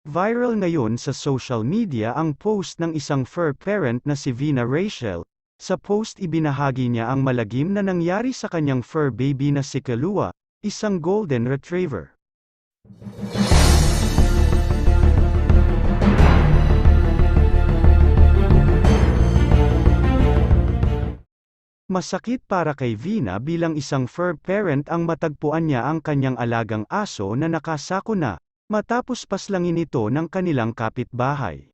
Viral ngayon sa social media ang post ng isang fur parent na si Vina Rachel. Sa post ibinahagi niya ang malagim na nangyari sa kanyang fur baby na si Kalua, isang golden retriever. Masakit para kay Vina bilang isang fur parent ang matagpuan niya ang kanyang alagang aso na nakasako na, matapos paslangin ito ng kanilang kapitbahay.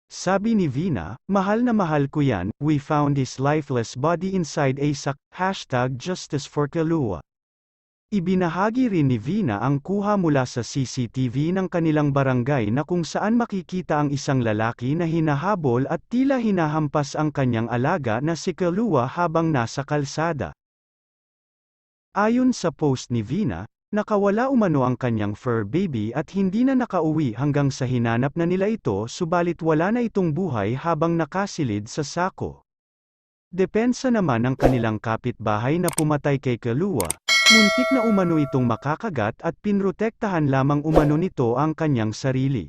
Sabi ni Vina, "Mahal na mahal ko yan, we found his lifeless body inside a sack, #Justice for Kalua." Ibinahagi rin ni Vina ang kuha mula sa CCTV ng kanilang barangay na kung saan makikita ang isang lalaki na hinahabol at tila hinahampas ang kanyang alaga na si Kalua habang nasa kalsada. Ayon sa post ni Vina, nakawala umano ang kanyang fur baby at hindi na nakauwi hanggang sa hinanap na nila ito subalit wala na itong buhay habang nakasilid sa sako. Depensa naman ng kanilang kapitbahay na pumatay kay Kalua, muntik na umano itong makakagat at pinrotektahan lamang umano nito ang kanyang sarili.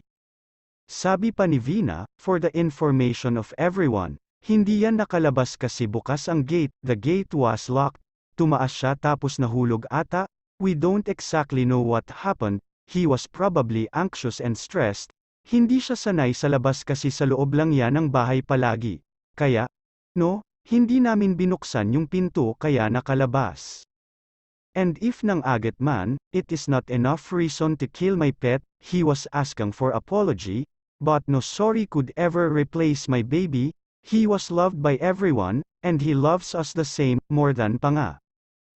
Sabi pa ni Vina, "For the information of everyone, hindi yan nakalabas kasi bukas ang gate, the gate was locked, tumaas siya tapos nahulog ata. We don't exactly know what happened, he was probably anxious and stressed, hindi siya sanay sa labas kasi sa loob lang yan ng bahay palagi. Kaya, hindi namin binuksan yung pinto kaya nakalabas. And if nang agad man, it is not enough reason to kill my pet, he was asking for apology, but no sorry could ever replace my baby, he was loved by everyone, and he loves us the same, more than pa nga.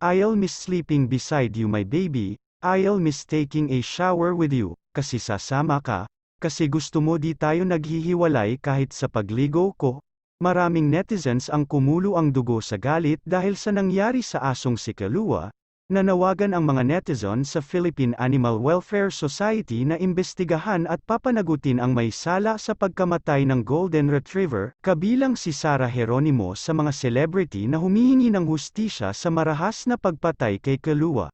I'll miss sleeping beside you my baby, I'll miss taking a shower with you, kasi sasama ka, kasi gusto mo di tayo naghihiwalay kahit sa pagligo ko." Maraming netizens ang kumulo ang dugo sa galit dahil sa nangyari sa asong si Kalua. Nanawagan ang mga netizen sa Philippine Animal Welfare Society na imbestigahan at papanagutin ang may sala sa pagkamatay ng Golden Retriever, kabilang si Sarah Geronimo sa mga celebrity na humihingi ng hustisya sa marahas na pagpatay kay Kalua.